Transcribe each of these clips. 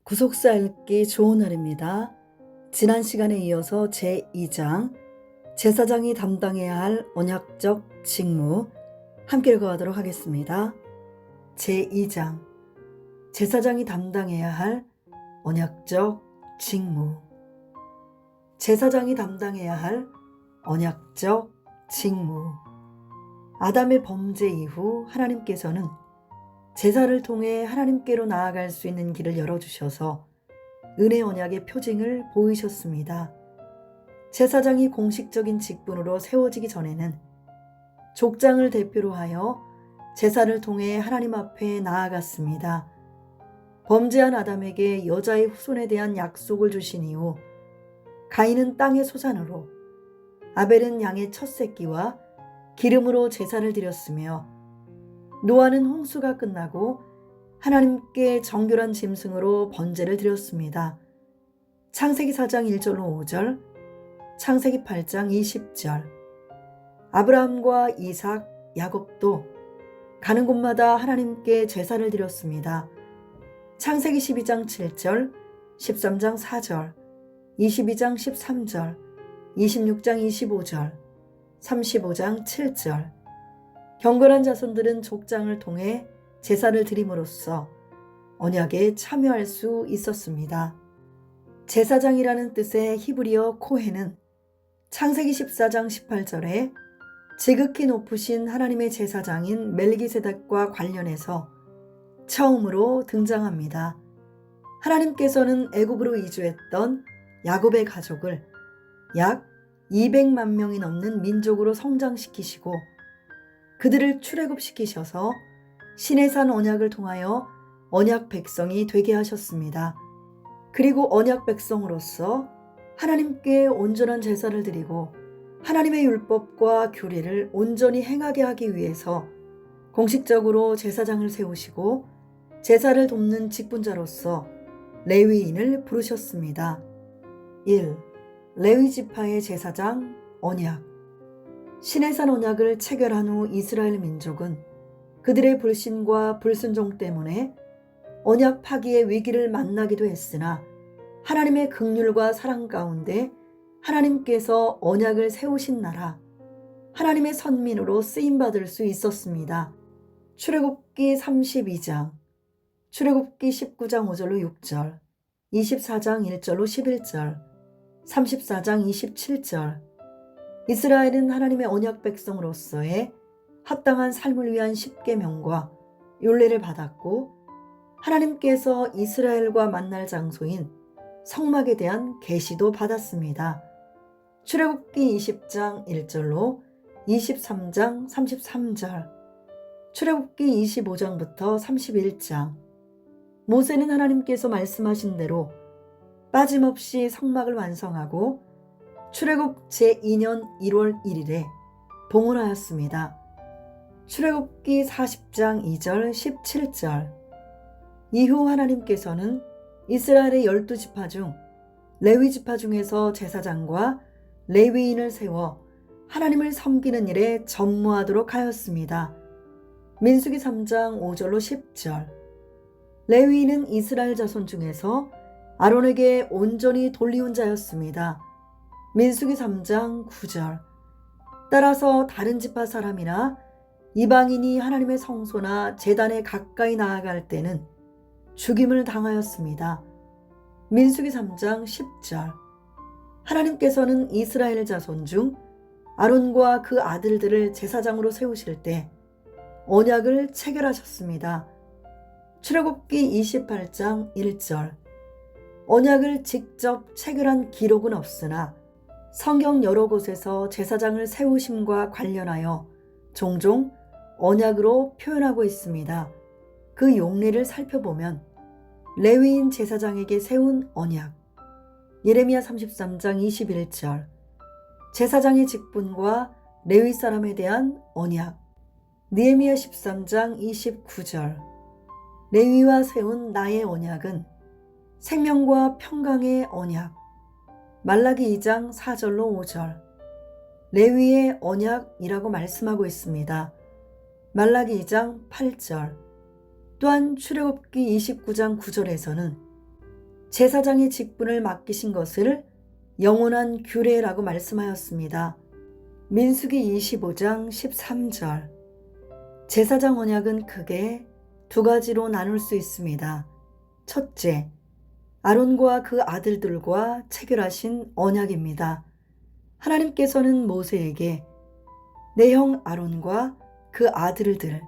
구속사 읽기 좋은 날입니다. 지난 시간에 이어서 제2장 제사장이 담당해야 할 언약적 직무 함께 읽어가도록 하겠습니다. 제2장 제사장이 담당해야 할 언약적 직무. 제사장이 담당해야 할 언약적 직무. 아담의 범죄 이후 하나님께서는 제사를 통해 하나님께로 나아갈 수 있는 길을 열어주셔서 은혜 언약의 표징을 보이셨습니다. 제사장이 공식적인 직분으로 세워지기 전에는 족장을 대표로 하여 제사를 통해 하나님 앞에 나아갔습니다. 범죄한 아담에게 여자의 후손에 대한 약속을 주신 이후 가인은 땅의 소산으로, 아벨은 양의 첫 새끼와 기름으로 제사를 드렸으며, 노아는 홍수가 끝나고 하나님께 정결한 짐승으로 번제를 드렸습니다. 창세기 4장 1절로 5절, 창세기 8장 20절. 아브라함과 이삭, 야곱도 가는 곳마다 하나님께 제사를 드렸습니다. 창세기 12장 7절, 13장 4절, 22장 13절, 26장 25절, 35장 7절. 경건한 자손들은 족장을 통해 제사를 드림으로써 언약에 참여할 수 있었습니다. 제사장이라는 뜻의 히브리어 코헨은 창세기 14장 18절에 지극히 높으신 하나님의 제사장인 멜기세덱과 관련해서 처음으로 등장합니다. 하나님께서는 애굽으로 이주했던 야곱의 가족을 약 200만 명이 넘는 민족으로 성장시키시고 그들을 출애굽시키셔서 시내산 언약을 통하여 언약 백성이 되게 하셨습니다. 그리고 언약 백성으로서 하나님께 온전한 제사를 드리고 하나님의 율법과 규례를 온전히 행하게 하기 위해서 공식적으로 제사장을 세우시고 제사를 돕는 직분자로서 레위인을 부르셨습니다. 1. 레위 지파의 제사장 언약. 시내산 언약을 체결한 후 이스라엘 민족은 그들의 불신과 불순종 때문에 언약 파기의 위기를 만나기도 했으나 하나님의 긍휼과 사랑 가운데 하나님께서 언약을 세우신 나라, 하나님의 선민으로 쓰임받을 수 있었습니다. 출애굽기 32장, 출애굽기 19장 5절로 6절, 24장 1절로 11절, 34장 27절. 이스라엘은 하나님의 언약 백성으로서의 합당한 삶을 위한 십계명과 율례를 받았고 하나님께서 이스라엘과 만날 장소인 성막에 대한 계시도 받았습니다. 출애굽기 20장 1절로 23장 33절, 출애굽기 25장부터 31장. 모세는 하나님께서 말씀하신 대로 빠짐없이 성막을 완성하고 출애굽 제2년 1월 1일에 봉헌하였습니다. 출애굽기 40장 2절 17절. 이후 하나님께서는 이스라엘의 12지파 중 레위 지파 중에서 제사장과 레위인을 세워 하나님을 섬기는 일에 전무하도록 하였습니다. 민수기 3장 5절로 10절. 레위인은 이스라엘 자손 중에서 아론에게 온전히 돌리운 자였습니다. 민수기 3장 9절. 따라서 다른 지파 사람이나 이방인이 하나님의 성소나 제단에 가까이 나아갈 때는 죽임을 당하였습니다. 민수기 3장 10절. 하나님께서는 이스라엘 자손 중 아론과 그 아들들을 제사장으로 세우실 때 언약을 체결하셨습니다. 출애굽기 28장 1절. 언약을 직접 체결한 기록은 없으나 성경 여러 곳에서 제사장을 세우심과 관련하여 종종 언약으로 표현하고 있습니다. 그 용례를 살펴보면 레위인 제사장에게 세운 언약, 예레미야 33장 21절, 제사장의 직분과 레위 사람에 대한 언약, 느헤미야 13장 29절, 레위와 세운 나의 언약은 생명과 평강의 언약, 말라기 2장 4절로 5절, 레위의 언약이라고 말씀하고 있습니다. 말라기 2장 8절, 또한 출애굽기 29장 9절에서는 제사장의 직분을 맡기신 것을 영원한 규례라고 말씀하였습니다. 민수기 25장 13절. 제사장 언약은 크게 두 가지로 나눌 수 있습니다. 첫째, 아론과 그 아들들과 체결하신 언약입니다. 하나님께서는 모세에게 내 형 아론과 그 아들들,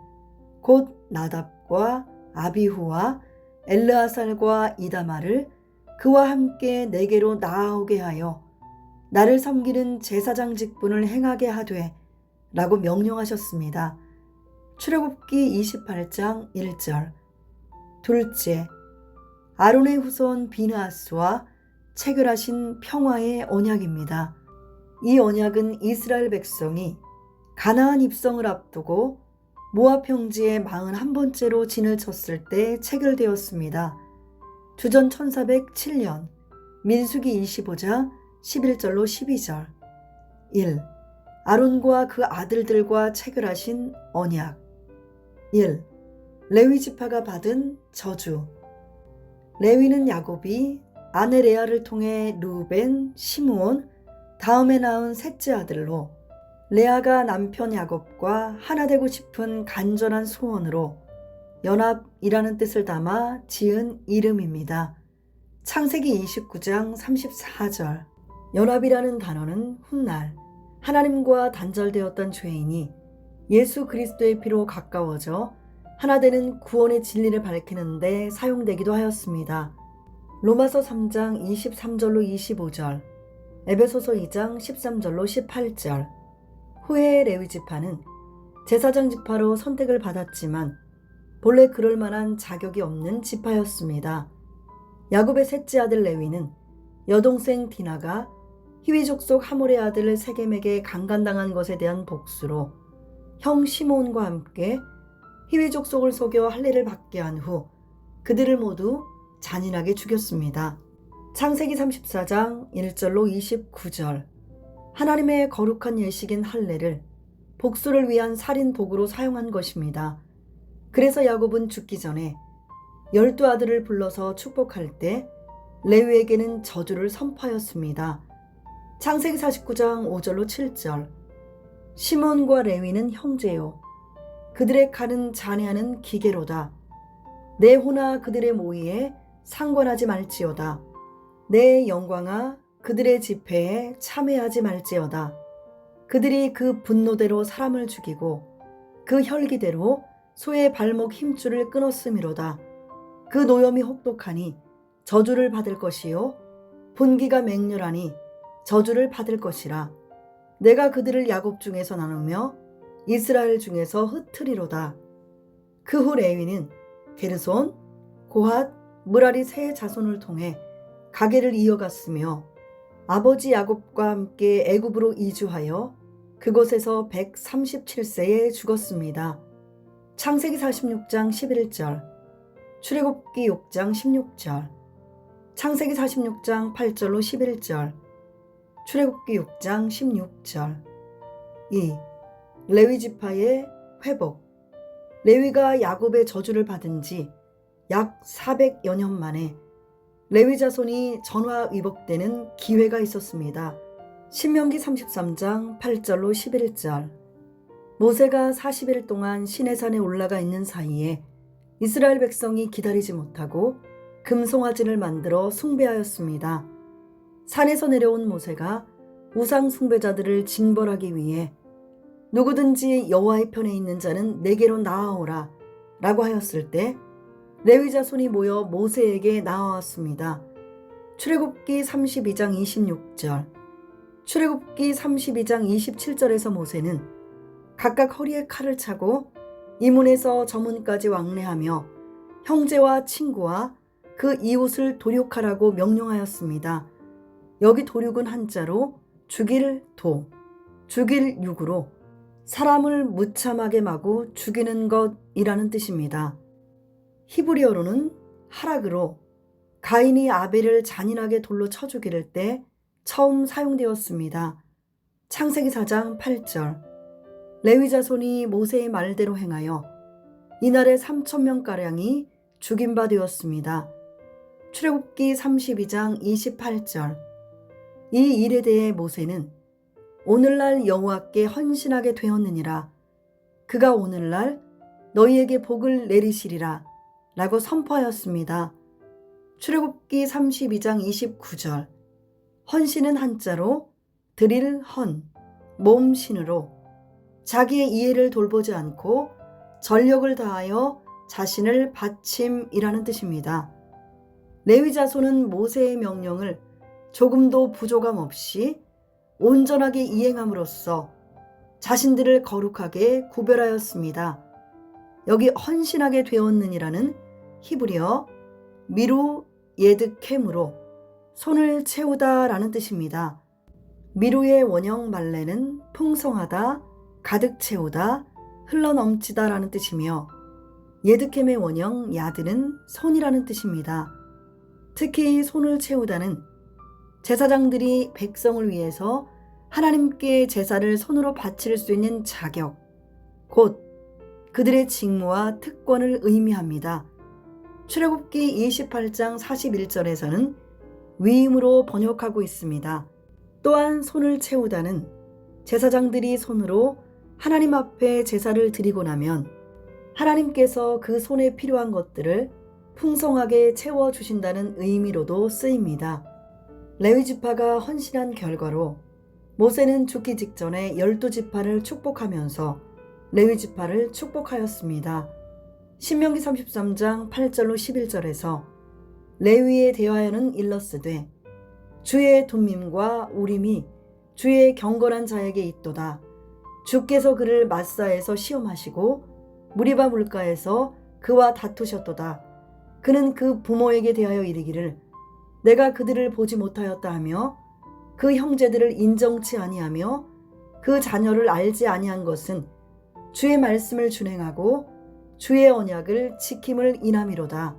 곧 나답과 아비후와 엘르아살과 이다마를 그와 함께 내게로 나아오게 하여 나를 섬기는 제사장 직분을 행하게 하되 라고 명령하셨습니다. 출애굽기 28장 1절. 둘째, 아론의 후손 비느하스와 체결하신 평화의 언약입니다. 이 언약은 이스라엘 백성이 가나안 입성을 앞두고 모압 평지에 41번째로 진을 쳤을 때 체결되었습니다. 주전 1407년 민수기 25장 11절로 12절. 1. 아론과 그 아들들과 체결하신 언약. 1. 레위 지파가 받은 저주. 레위는 야곱이 아내 레아를 통해 루벤, 시므온, 다음에 낳은 셋째 아들로 레아가 남편 야곱과 하나 되고 싶은 간절한 소원으로 연합이라는 뜻을 담아 지은 이름입니다. 창세기 29장 34절. 연합이라는 단어는 훗날 하나님과 단절되었던 죄인이 예수 그리스도의 피로 가까워져 하나 되는 구원의 진리를 밝히는 데 사용되기도 하였습니다. 로마서 3장 23절로 25절, 에베소서 2장 13절로 18절. 후에 레위 지파는 제사장 지파로 선택을 받았지만 본래 그럴 만한 자격이 없는 지파였습니다. 야곱의 셋째 아들 레위는 여동생 디나가 히위 족속 하몰의 아들 세겜에게 강간당한 것에 대한 복수로 형 시므온과 함께 히위 족속을 속여 할례를 받게 한 후 그들을 모두 잔인하게 죽였습니다. 창세기 34장 1절로 29절. 하나님의 거룩한 예식인 할례를 복수를 위한 살인 도구로 사용한 것입니다. 그래서 야곱은 죽기 전에 12아들을 불러서 축복할 때 레위에게는 저주를 선포하였습니다. 창세기 49장 5절로 7절. 시몬과 레위는 형제요, 그들의 칼은 잔해하는 기계로다. 내 호나 그들의 모의에 상관하지 말지어다. 내 영광아 그들의 집회에 참회하지 말지어다. 그들이 그 분노대로 사람을 죽이고 그 혈기대로 소의 발목 힘줄을 끊었음이로다. 그 노염이 혹독하니 저주를 받을 것이요 분기가 맹렬하니 저주를 받을 것이라. 내가 그들을 야곱 중에서 나누며 이스라엘 중에서 흩으리로다. 그 후 레위는 게르손, 고핫, 므라리 세 자손을 통해 가계를 이어갔으며 아버지 야곱과 함께 애굽으로 이주하여 그곳에서 137세에 죽었습니다. 창세기 46장 11절, 출애굽기 6장 16절, 창세기 46장 8절로 11절, 출애굽기 6장 16절. 2. 레위 지파의 회복. 레위가 야곱의 저주를 받은 지 약 400여 년 만에 레위 자손이 전화위복되는 기회가 있었습니다. 신명기 33장 8절로 11절. 모세가 40일 동안 시내산에 올라가 있는 사이에 이스라엘 백성이 기다리지 못하고 금송아지를 만들어 숭배하였습니다. 산에서 내려온 모세가 우상 숭배자들을 징벌하기 위해 누구든지 여호와의 편에 있는 자는 내게로 나아오라 라고 하였을 때 레위 자손이 모여 모세에게 나아왔습니다. 출애굽기 32장 26절, 출애굽기 32장 27절에서 모세는 각각 허리에 칼을 차고 이문에서 저문까지 왕래하며 형제와 친구와 그 이웃을 도륙하라고 명령하였습니다. 여기 도륙은 한자로 죽일 도, 죽일 육으로 사람을 무참하게 마구 죽이는 것이라는 뜻입니다. 히브리어로는 하락으로 가인이 아벨을 잔인하게 돌로 쳐 죽일 때 처음 사용되었습니다. 창세기 4장 8절. 레위 자손이 모세의 말대로 행하여 이날에 3,000명가량이 죽임 바 되었습니다. 출애굽기 32장 28절. 이 일에 대해 모세는 오늘날 여호와께 헌신하게 되었느니라. 그가 오늘날 너희에게 복을 내리시리라 라고 선포하였습니다. 출애굽기 32장 29절. 헌신은 한자로 드릴 헌, 몸신으로 자기의 이해를 돌보지 않고 전력을 다하여 자신을 바침이라는 뜻입니다. 레위 자손은 모세의 명령을 조금도 부족함 없이 온전하게 이행함으로써 자신들을 거룩하게 구별하였습니다. 여기 헌신하게 되었느니라는 히브리어 미루 예드캠으로 손을 채우다 라는 뜻입니다. 미루의 원형 말레는 풍성하다, 가득 채우다, 흘러넘치다 라는 뜻이며 예드캠의 원형 야드는 손이라는 뜻입니다. 특히 손을 채우다는 제사장들이 백성을 위해서 하나님께 제사를 손으로 바칠 수 있는 자격, 곧 그들의 직무와 특권을 의미합니다. 출애굽기 28장 41절에서는 위임으로 번역하고 있습니다. 또한 손을 채우다는 제사장들이 손으로 하나님 앞에 제사를 드리고 나면 하나님께서 그 손에 필요한 것들을 풍성하게 채워주신다는 의미로도 쓰입니다. 레위 지파가 헌신한 결과로 모세는 죽기 직전에 12지파를 축복하면서 레위 지파를 축복하였습니다. 신명기 33장 8절로 11절에서 레위에 대하여는 일러스되 주의 둠밈과 우림이 주의 경건한 자에게 있도다. 주께서 그를 마사에서 시험하시고 무리바 물가에서 그와 다투셨도다. 그는 그 부모에게 대하여 이르기를 내가 그들을 보지 못하였다 하며 그 형제들을 인정치 아니하며 그 자녀를 알지 아니한 것은 주의 말씀을 준행하고 주의 언약을 지킴을 인함이로다.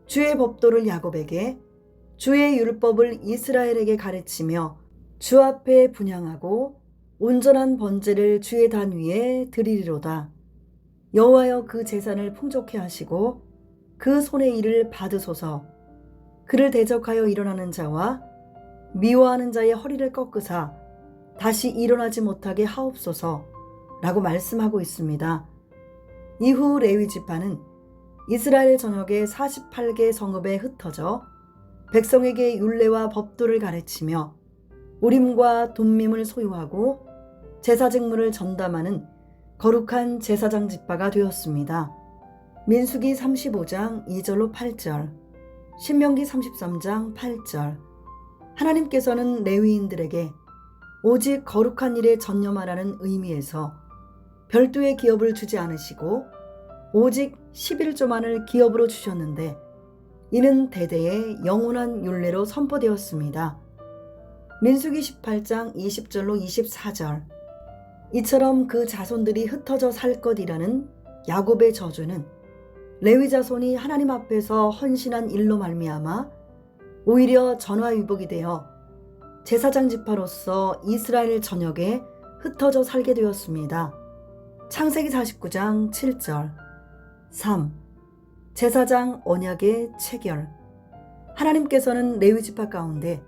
주의 법도를 야곱에게 주의 율법을 이스라엘에게 가르치며 주 앞에 분향하고 온전한 번제를 주의 단 위에 드리리로다. 여호와여 그 재산을 풍족케 하시고 그 손의 일을 받으소서. 그를 대적하여 일어나는 자와 미워하는 자의 허리를 꺾으사 다시 일어나지 못하게 하옵소서 라고 말씀하고 있습니다. 이후 레위 지파는 이스라엘 전역의 48개 성읍에 흩어져 백성에게 율례와 법도를 가르치며 우림과 둠밈을 소유하고 제사 직무를 전담하는 거룩한 제사장 지파가 되었습니다. 민수기 35장 2절로 8절, 신명기 33장 8절. 하나님께서는 레위인들에게 오직 거룩한 일에 전념하라는 의미에서 별도의 기업을 주지 않으시고 오직 11조만을 기업으로 주셨는데 이는 대대의 영원한 율례로 선포되었습니다. 민수기 18장 20절로 24절. 이처럼 그 자손들이 흩어져 살 것이라는 야곱의 저주는 레위 자손이 하나님 앞에서 헌신한 일로 말미암아 오히려 전화위복이 되어 제사장 지파로서 이스라엘 전역에 흩어져 살게 되었습니다. 창세기 49장 7절. 3. 제사장 언약의 체결. 하나님께서는 레위 지파 가운데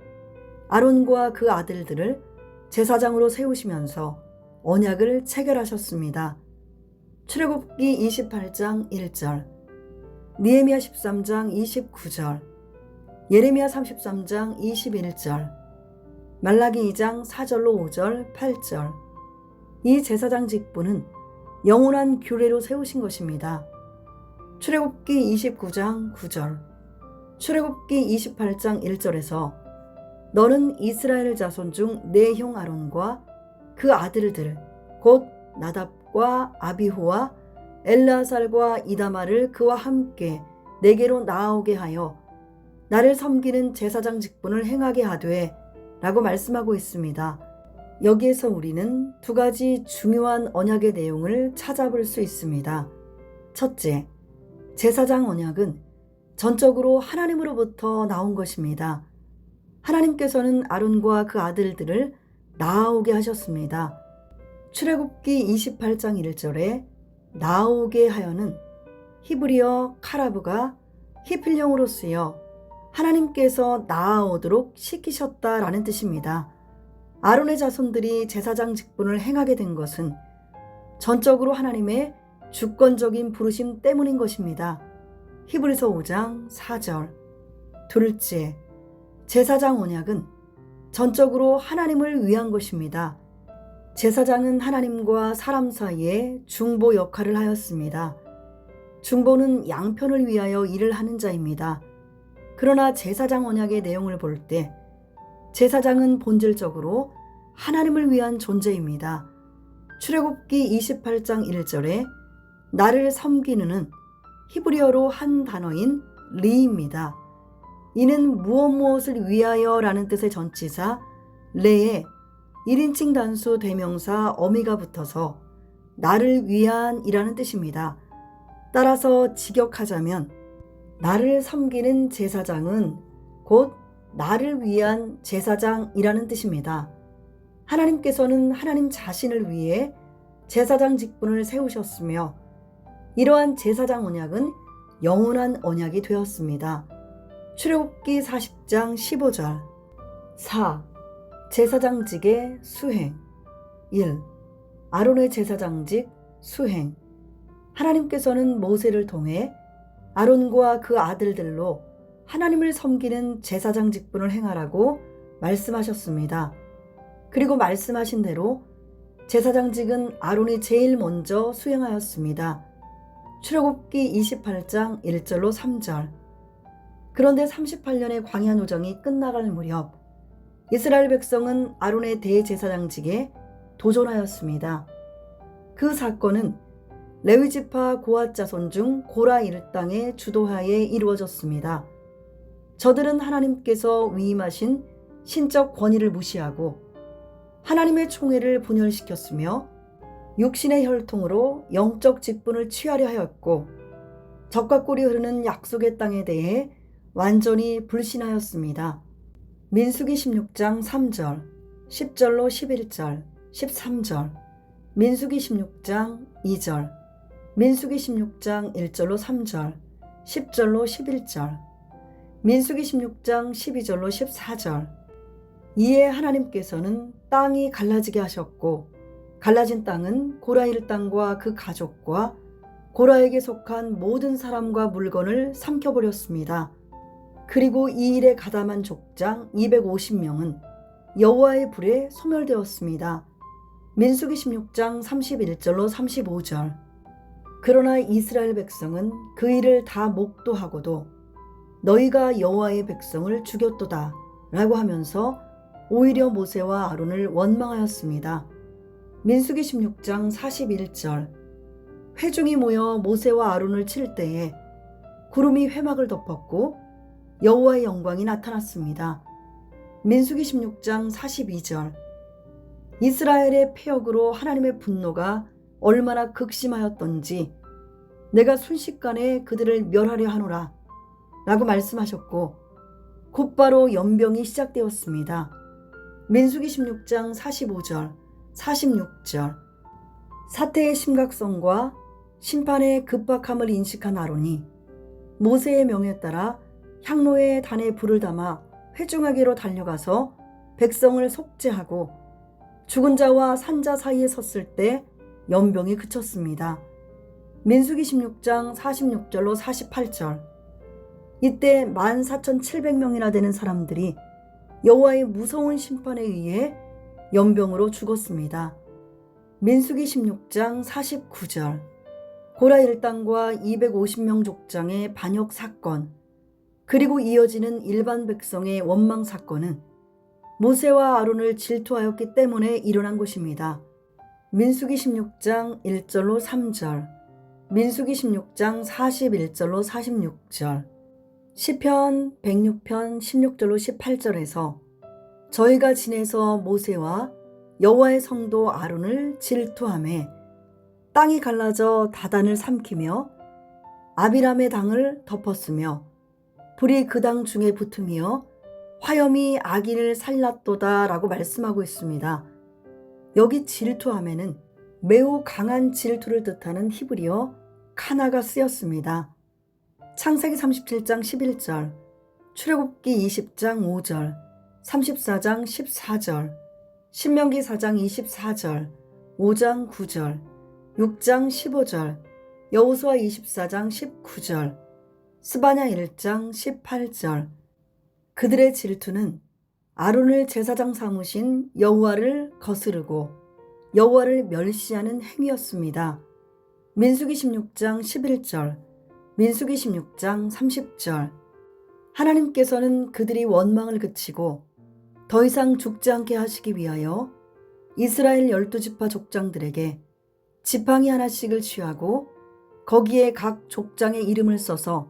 아론과 그 아들들을 제사장으로 세우시면서 언약을 체결하셨습니다. 출애굽기 28장 1절, 느헤미야 13장 29절, 예레미야 33장 21절, 말라기 2장 4절로 5절 8절. 이 제사장 직분은 영원한 규례로 세우신 것입니다. 출애굽기 29장 9절, 출애굽기 28장 1절에서 너는 이스라엘 자손 중 내 형 아론과 그 아들들 곧 나답과 아비후와 엘르아살과 이다말을 그와 함께 내게로 나아오게 하여 나를 섬기는 제사장 직분을 행하게 하되 라고 말씀하고 있습니다. 여기에서 우리는 두 가지 중요한 언약의 내용을 찾아볼 수 있습니다. 첫째, 제사장 언약은 전적으로 하나님으로부터 나온 것입니다. 하나님께서는 아론과 그 아들들을 나아오게 하셨습니다. 출애굽기 28장 1절에 나아오게 하여는 히브리어 카라브가 히필령으로 쓰여 하나님께서 나아오도록 시키셨다라는 뜻입니다. 아론의 자손들이 제사장 직분을 행하게 된 것은 전적으로 하나님의 주권적인 부르심 때문인 것입니다. 히브리서 5장 4절. 둘째, 제사장 언약은 전적으로 하나님을 위한 것입니다. 제사장은 하나님과 사람 사이에 중보 역할을 하였습니다. 중보는 양편을 위하여 일을 하는 자입니다. 그러나 제사장 언약의 내용을 볼 때 제사장은 본질적으로 하나님을 위한 존재입니다. 출애굽기 28장 1절에 나를 섬기는은 히브리어로 한 단어인 리입니다. 이는 무엇을 위하여라는 뜻의 전치사 레에 1인칭 단수 대명사 어미가 붙어서 나를 위한이라는 뜻입니다. 따라서 직역하자면 나를 섬기는 제사장은 곧 나를 위한 제사장이라는 뜻입니다. 하나님께서는 하나님 자신을 위해 제사장 직분을 세우셨으며 이러한 제사장 언약은 영원한 언약이 되었습니다. 출애굽기 40장 15절. 4. 제사장직의 수행. 1. 아론의 제사장직 수행. 하나님께서는 모세를 통해 아론과 그 아들들로 하나님을 섬기는 제사장 직분을 행하라고 말씀하셨습니다. 그리고 말씀하신 대로 제사장직은 아론이 제일 먼저 수행하였습니다. 출애굽기 28장 1절로 3절. 그런데 38년의 광야 노정이 끝나갈 무렵 이스라엘 백성은 아론의 대제사장직에 도전하였습니다. 그 사건은 레위지파 고핫 자손 중 고라 일당의 주도하에 이루어졌습니다. 저들은 하나님께서 위임하신 신적 권위를 무시하고 하나님의 총회를 분열시켰으며 육신의 혈통으로 영적 직분을 취하려 하였고 적과 꿀이 흐르는 약속의 땅에 대해 완전히 불신하였습니다. 민수기 16장 3절, 10절로 11절, 13절, 민수기 16장 2절, 민수기 16장 1절로 3절, 10절로 11절, 민수기 16장 12절로 14절. 이에 하나님께서는 땅이 갈라지게 하셨고 갈라진 땅은 고라 일당과 그 가족과 고라에게 속한 모든 사람과 물건을 삼켜버렸습니다. 그리고 이 일에 가담한 족장 250명은 여호와의 불에 소멸되었습니다. 민수기 16장 31절로 35절. 그러나 이스라엘 백성은 그 일을 다 목도하고도 너희가 여호와의 백성을 죽였도다 라고 하면서 오히려 모세와 아론을 원망하였습니다. 민수기 16장 41절. 회중이 모여 모세와 아론을 칠 때에 구름이 회막을 덮었고 여호와의 영광이 나타났습니다. 민수기 16장 42절. 이스라엘의 패역으로 하나님의 분노가 얼마나 극심하였던지 내가 순식간에 그들을 멸하려 하노라 라고 말씀하셨고 곧바로 연병이 시작되었습니다. 민수기 16장 45절, 46절. 사태의 심각성과 심판의 급박함을 인식한 아론이 모세의 명에 따라 향로에 단에 불을 담아 회중에게로 달려가서 백성을 속죄하고 죽은 자와 산자 사이에 섰을 때 연병이 그쳤습니다. 민수기 16장 46절로 48절. 이때 14,700명이나 되는 사람들이 여호와의 무서운 심판에 의해 연병으로 죽었습니다. 민수기 16장 49절. 고라 일당과 250명 족장의 반역 사건, 그리고 이어지는 일반 백성의 원망 사건은 모세와 아론을 질투하였기 때문에 일어난 것입니다. 민수기 16장 1절로 3절, 민수기 16장 41절로 46절, 시편 106편 16절로 18절에서 저희가 지내서 모세와 여호와의 성도 아론을 질투하매 땅이 갈라져 다단을 삼키며 아비람의 당을 덮었으며 불이 그 당 중에 붙으며 화염이 악인을 살랐도다 라고 말씀하고 있습니다. 여기 질투함에는 매우 강한 질투를 뜻하는 히브리어 카나가 쓰였습니다. 창세기 37장 11절. 출애굽기 20장 5절, 34장 14절, 신명기 4장 24절, 5장 9절, 6장 15절, 여호수아 24장 19절, 스바냐 1장 18절. 그들의 질투는 아론을 제사장 삼으신 여호와를 거스르고 여호와를 멸시하는 행위였습니다. 민수기 16장 11절, 민수기 16장 30절. 하나님께서는 그들이 원망을 그치고 더 이상 죽지 않게 하시기 위하여 이스라엘 12지파 족장들에게 지팡이 하나씩을 취하고 거기에 각 족장의 이름을 써서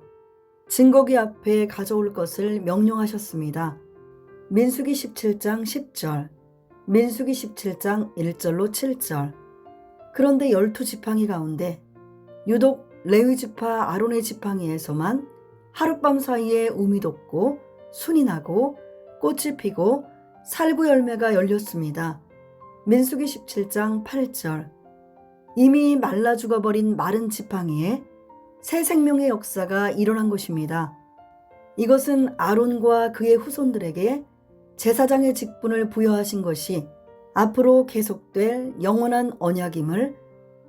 증거기 앞에 가져올 것을 명령하셨습니다. 민수기 17장 10절, 민수기 17장 1절로 7절. 그런데 12지팡이 가운데 유독 레위지파 아론의 지팡이에서만 하룻밤 사이에 우미 돋고 순이 나고 꽃이 피고 살구 열매가 열렸습니다. 민수기 17장 8절. 이미 말라 죽어버린 마른 지팡이에 새 생명의 역사가 일어난 것입니다. 이것은 아론과 그의 후손들에게 제사장의 직분을 부여하신 것이 앞으로 계속될 영원한 언약임을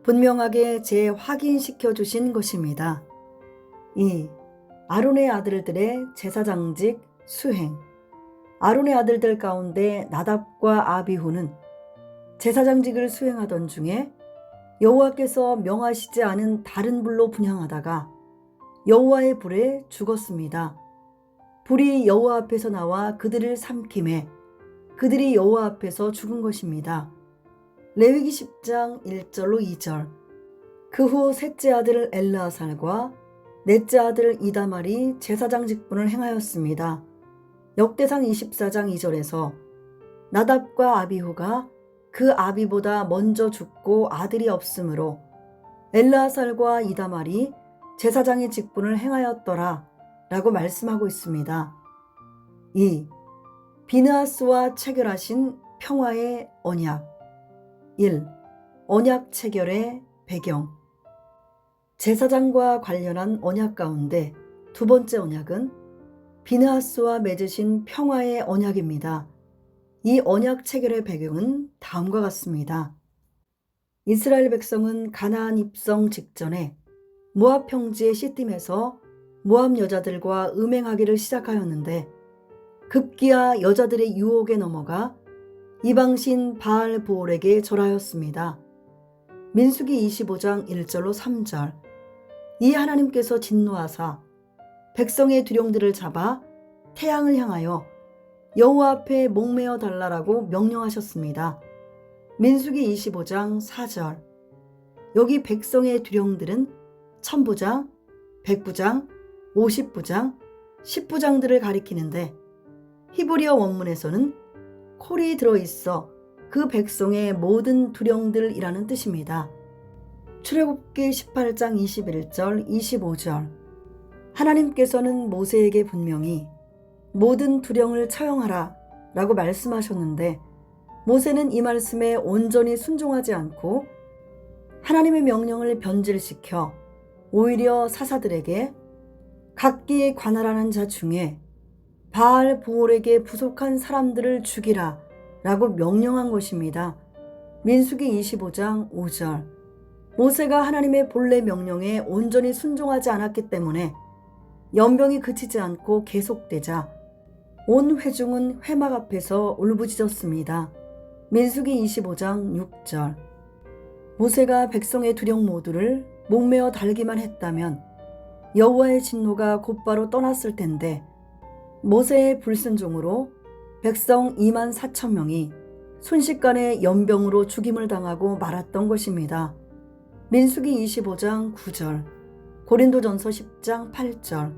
분명하게 재확인시켜 주신 것입니다. 2. 아론의 아들들의 제사장직 수행. 아론의 아들들 가운데 나답과 아비후는 제사장직을 수행하던 중에 여호와께서 명하시지 않은 다른 불로 분향하다가 여호와의 불에 죽었습니다. 불이 여호와 앞에서 나와 그들을 삼킴에 그들이 여호와 앞에서 죽은 것입니다. 레위기 10장 1절로 2절. 그 후 셋째 아들 엘르아살과 넷째 아들 이다말이 제사장 직분을 행하였습니다. 역대상 24장 2절에서 나답과 아비후가 그 아비보다 먼저 죽고 아들이 없으므로 엘르아살과 이다말이 제사장의 직분을 행하였더라 라고 말씀하고 있습니다. 2. 비느하스와 체결하신 평화의 언약. 1. 언약 체결의 배경. 제사장과 관련한 언약 가운데 두 번째 언약은 비느하스와 맺으신 평화의 언약입니다. 이 언약 체결의 배경은 다음과 같습니다. 이스라엘 백성은 가나안 입성 직전에 모압 평지의 시딤에서 모압 여자들과 음행하기를 시작하였는데 급기야 여자들의 유혹에 넘어가 이방신 바알 보올에게 절하였습니다. 민수기 25장 1절로 3절. 이 하나님께서 진노하사 백성의 두령들을 잡아 태양을 향하여 여호와 앞에 목매어 달라라고 명령하셨습니다. 민수기 25장 4절. 여기 백성의 두령들은 천부장, 백부장, 50부장, 10부장들을 가리키는데 히브리어 원문에서는 콜이 들어있어 그 백성의 모든 두령들이라는 뜻입니다. 출애굽기 18장 21절 25절. 하나님께서는 모세에게 분명히 모든 두령을 처형하라 라고 말씀하셨는데 모세는 이 말씀에 온전히 순종하지 않고 하나님의 명령을 변질시켜 오히려 사사들에게 각기에 관할하는 자 중에 바알 보올에게 부속한 사람들을 죽이라 라고 명령한 것입니다. 민수기 25장 5절. 모세가 하나님의 본래 명령에 온전히 순종하지 않았기 때문에 연병이 그치지 않고 계속되자 온 회중은 회막 앞에서 울부짖었습니다. 민수기 25장 6절. 모세가 백성의 두령 모두를 목매어 달기만 했다면 여호와의 진노가 곧바로 떠났을 텐데 모세의 불순종으로 백성 2만 4천 명이 순식간에 연병으로 죽임을 당하고 말았던 것입니다. 민수기 25장 9절, 고린도전서 10장 8절.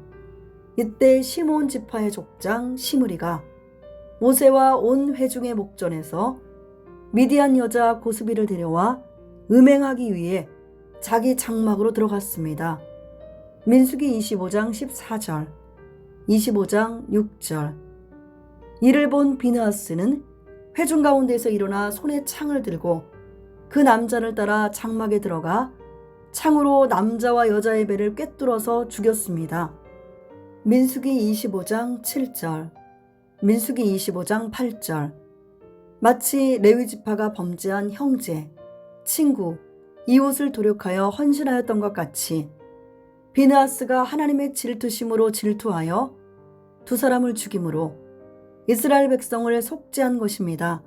이때 시므온 지파의 족장 시므리가 모세와 온 회중의 목전에서 미디안 여자 고스비를 데려와 음행하기 위해 자기 장막으로 들어갔습니다. 민수기 25장 14절, 25장 6절. 이를 본 비느하스는 회중 가운데서 일어나 손에 창을 들고 그 남자를 따라 장막에 들어가 창으로 남자와 여자의 배를 꿰뚫어서 죽였습니다. 민수기 25장 7절, 민수기 25장 8절. 마치 레위 지파가 범죄한 형제, 친구, 이웃을 도륙하여 헌신하였던 것 같이 비느하스가 하나님의 질투심으로 질투하여 두 사람을 죽임으로 이스라엘 백성을 속죄한 것입니다.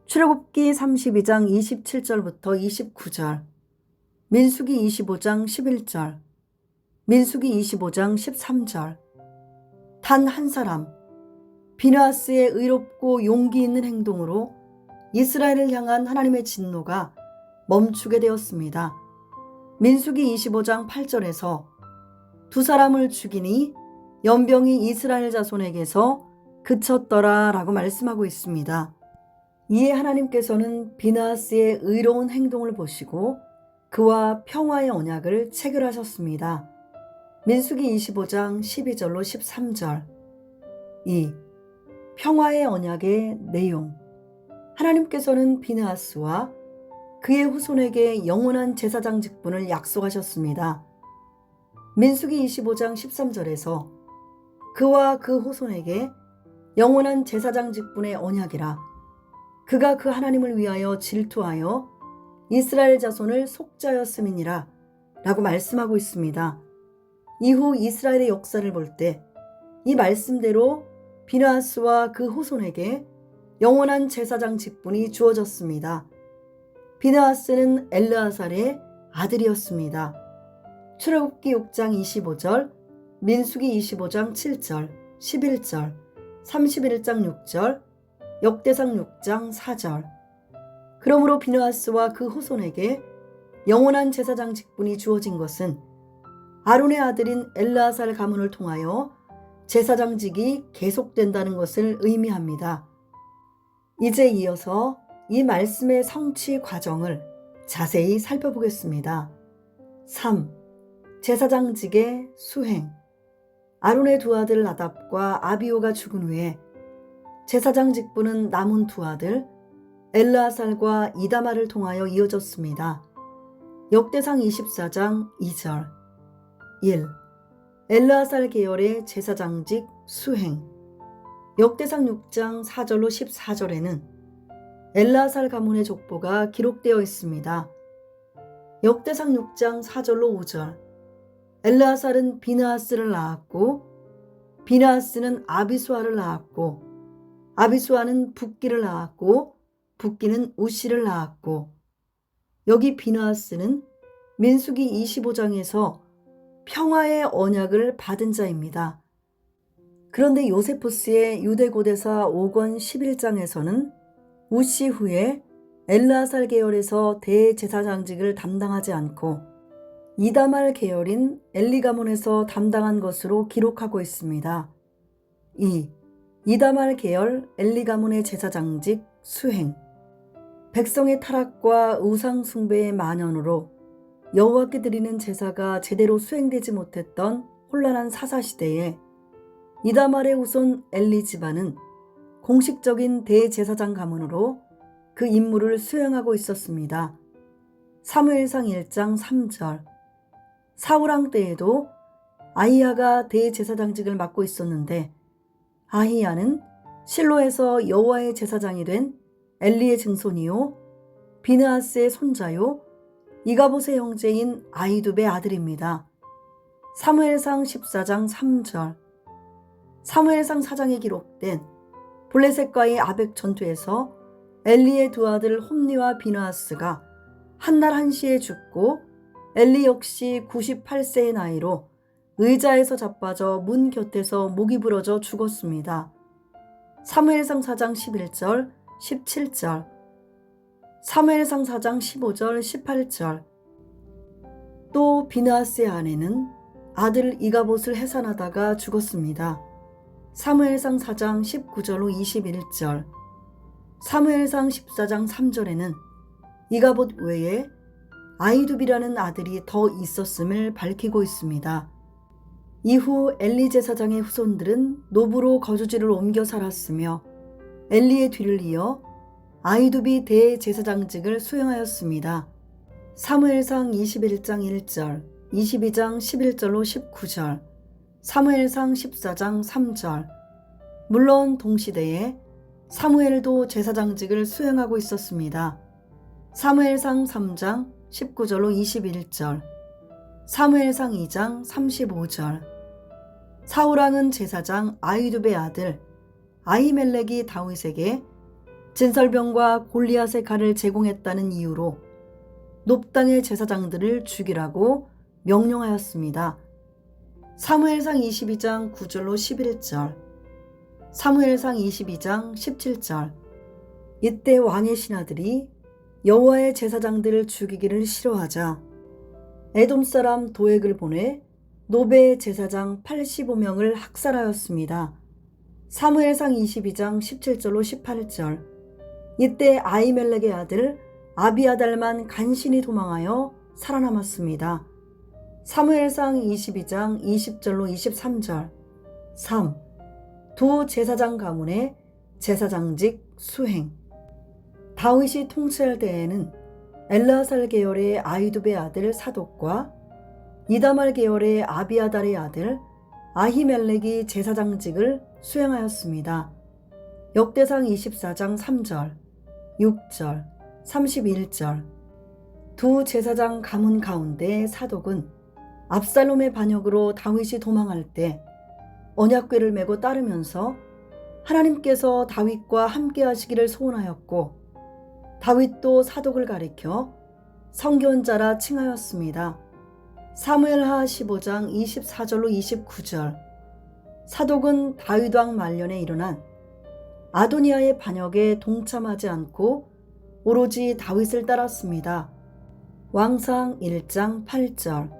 출애굽기 32장 27절부터 29절, 민수기 25장 11절, 민수기 25장 13절. 단 한 사람, 비느하스의 의롭고 용기 있는 행동으로 이스라엘을 향한 하나님의 진노가 멈추게 되었습니다. 민수기 25장 8절에서 두 사람을 죽이니 연병이 이스라엘 자손에게서 그쳤더라 라고 말씀하고 있습니다. 이에 하나님께서는 비느하스의 의로운 행동을 보시고 그와 평화의 언약을 체결하셨습니다. 민수기 25장 12절로 13절. 2. 평화의 언약의 내용. 하나님께서는 비느하스와 그의 후손에게 영원한 제사장 직분을 약속하셨습니다. 민수기 25장 13절에서 그와 그 후손에게 영원한 제사장 직분의 언약이라 그가 그 하나님을 위하여 질투하여 이스라엘 자손을 속죄하였음이니라 라고 말씀하고 있습니다. 이후 이스라엘의 역사를 볼 때 이 말씀대로 비느하스와 그 후손에게 영원한 제사장 직분이 주어졌습니다. 비느하스는 엘르아살의 아들이었습니다. 출애굽기 6장 25절, 민수기 25장 7절, 11절, 31장 6절, 역대상 6장 4절. 그러므로 비느하스와 그 후손에게 영원한 제사장 직분이 주어진 것은 아론의 아들인 엘르아살 가문을 통하여 제사장직이 계속된다는 것을 의미합니다. 이제 이어서 이 말씀의 성취 과정을 자세히 살펴보겠습니다. 3. 제사장직의 수행. 아론의 두 아들 나답과 아비후가 죽은 후에 제사장 직분은 남은 두 아들 엘르아살과 이다말을 통하여 이어졌습니다. 역대상 24장 2절. 1. 엘르아살 계열의 제사장직 수행. 역대상 6장 4절로 14절에는 엘르아살 가문의 족보가 기록되어 있습니다. 역대상 6장 4절로 5절. 엘르아살은 비느하스를 낳았고 비느하스는 아비수아를 낳았고 아비수아는 붓기를 낳았고 붓기는 우시를 낳았고. 여기 비느하스는 민수기 25장에서 평화의 언약을 받은 자입니다. 그런데 요세푸스의 유대고대사 5권 11장에서는 우시 후에 엘르아살 계열에서 대제사장직을 담당하지 않고 이다말 계열인 엘리 가문에서 담당한 것으로 기록하고 있습니다. 2. 이다말 계열 엘리 가문의 제사장직 수행. 백성의 타락과 우상 숭배의 만연으로 여호와께 드리는 제사가 제대로 수행되지 못했던 혼란한 사사시대에 이다말의 후손 엘리 집안은 공식적인 대제사장 가문으로 그 임무를 수행하고 있었습니다. 사무엘상 1장 3절. 사울왕 때에도 아히야가 대제사장직을 맡고 있었는데 아히야는 실로에서 여호와의 제사장이 된 엘리의 증손이요 비느하스의 손자요 이가봇의 형제인 아히두베의 아들입니다. 사무엘상 14장 3절. 사무엘상 4장에 기록된 블레셋과의 아벡 전투에서 엘리의 두 아들 홈니와 비느하스가 한날 한시에 죽고 엘리 역시 98세의 나이로 의자에서 자빠져 문 곁에서 목이 부러져 죽었습니다. 사무엘상 4장 11절, 17절. 사무엘상 4장 15절, 18절. 또 비느하스의 아내는 아들 이가봇을 해산하다가 죽었습니다. 사무엘상 4장 19절로 21절. 사무엘상 14장 3절에는 이가봇 외에 아히두비라는 아들이 더 있었음을 밝히고 있습니다. 이후 엘리 제사장의 후손들은 노브로 거주지를 옮겨 살았으며 엘리의 뒤를 이어 아히두비 대제사장직을 수행하였습니다. 사무엘상 21장 1절, 22장 11절로 19절, 사무엘상 14장 3절. 물론 동시대에 사무엘도 제사장직을 수행하고 있었습니다. 사무엘상 3장 19절로 21절, 사무엘상 2장 35절. 사울왕은 제사장 아히두베의 아들 아히멜렉이 다윗에게 진설병과 골리앗의 칼을 제공했다는 이유로 높당의 제사장들을 죽이라고 명령하였습니다. 사무엘상 22장 9절로 11절, 사무엘상 22장 17절. 이때 왕의 신하들이 여호와의 제사장들을 죽이기를 싫어하자 에돔 사람 도액을 보내 노베의 제사장 85명을 학살하였습니다. 사무엘상 22장 17절로 18절. 이때 아히멜렉의 아들 아비아달만 간신히 도망하여 살아남았습니다. 사무엘상 22장 20절로 23절. 3. 두 제사장 가문의 제사장직 수행. 다윗이 통치할 때에는 엘르아살 계열의 아히두베의 아들 사독과 이다말 계열의 아비아달의 아들 아히멜렉이 제사장직을 수행하였습니다. 역대상 24장 3절, 6절, 31절. 두 제사장 가문 가운데 사독은 압살롬의 반역으로 다윗이 도망할 때 언약궤를 메고 따르면서 하나님께서 다윗과 함께 하시기를 소원하였고, 다윗도 사독을 가리켜 성견자라 칭하였습니다. 사무엘하 15장 24절로 29절. 사독은 다윗왕 말년에 일어난 아도니아의 반역에 동참하지 않고 오로지 다윗을 따랐습니다. 왕상 1장 8절.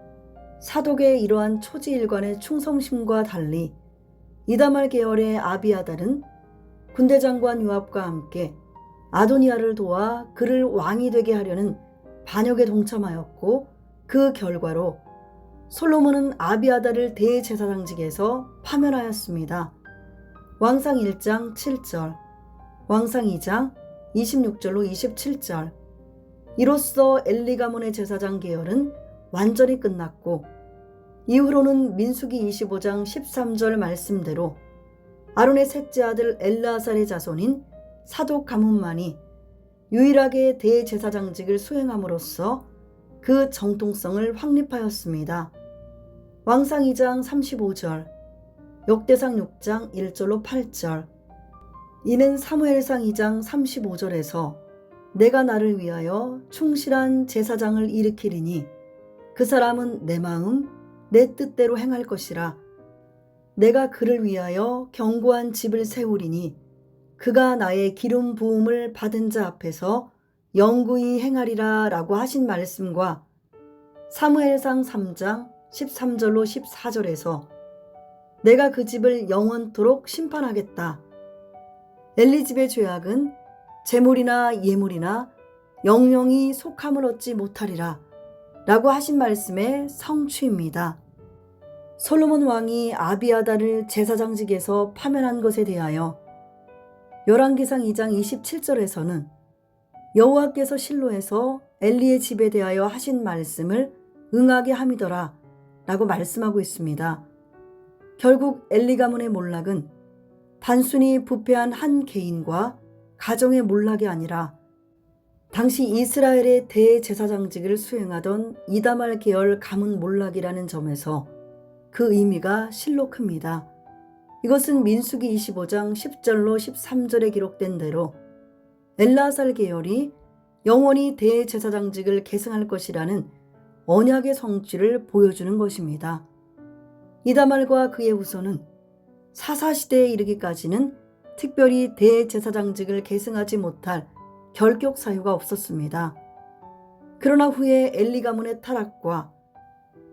사독의 이러한 초지일관의 충성심과 달리 이다말 계열의 아비아달은 군대장관 요압과 함께 아도니아를 도와 그를 왕이 되게 하려는 반역에 동참하였고, 그 결과로 솔로몬은 아비아달을 대제사장직에서 파면하였습니다. 왕상 1장 7절, 왕상 2장 26절로 27절. 이로써 엘리 가문의 제사장 계열은 완전히 끝났고, 이후로는 민수기 25장 13절 말씀대로 아론의 셋째 아들 엘르아살의 자손인 사독 가문만이 유일하게 대제사장직을 수행함으로써 그 정통성을 확립하였습니다. 왕상 2장 35절, 역대상 6장 1절로 8절. 이는 사무엘상 2장 35절에서 내가 나를 위하여 충실한 제사장을 일으키리니 그 사람은 내 마음 내 뜻대로 행할 것이라. 내가 그를 위하여 견고한 집을 세우리니 그가 나의 기름 부음을 받은 자 앞에서 영구히 행하리라 라고 하신 말씀과 사무엘상 3장 13절로 14절에서 내가 그 집을 영원토록 심판하겠다. 엘리 집의 죄악은 제물이나 예물이나 영영이 속함을 얻지 못하리라 라고 하신 말씀의 성취입니다. 솔로몬 왕이 아비아달을 제사장직에서 파면한 것에 대하여 열왕기상 2장 27절에서는 여호와께서 실로에서 엘리의 집에 대하여 하신 말씀을 응하게 함이더라 라고 말씀하고 있습니다. 결국 엘리 가문의 몰락은 단순히 부패한 한 개인과 가정의 몰락이 아니라 당시 이스라엘의 대제사장직을 수행하던 이다말 계열 가문 몰락이라는 점에서 그 의미가 실로 큽니다. 이것은 민수기 25장 10절로 13절에 기록된 대로 엘르아살 계열이 영원히 대제사장직을 계승할 것이라는 언약의 성취를 보여주는 것입니다. 이다말과 그의 후손은 사사시대에 이르기까지는 특별히 대제사장직을 계승하지 못할 결격 사유가 없었습니다. 그러나 후에 엘리 가문의 타락과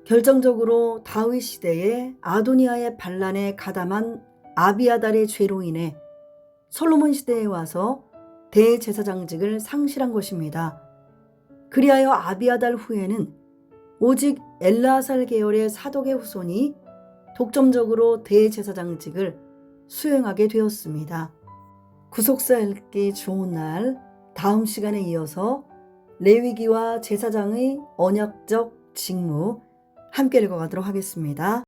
결정적으로 다윗 시대에 아도니아의 반란에 가담한 아비아달의 죄로 인해 솔로몬 시대에 와서 대제사장직을 상실한 것입니다. 그리하여 아비아달 후에는 오직 엘르아살 계열의 사독의 후손이 독점적으로 대제사장직을 수행하게 되었습니다. 구속사 읽기 좋은 날, 다음 시간에 이어서 레위기와 제사장의 언약적 직무 함께 읽어가도록 하겠습니다.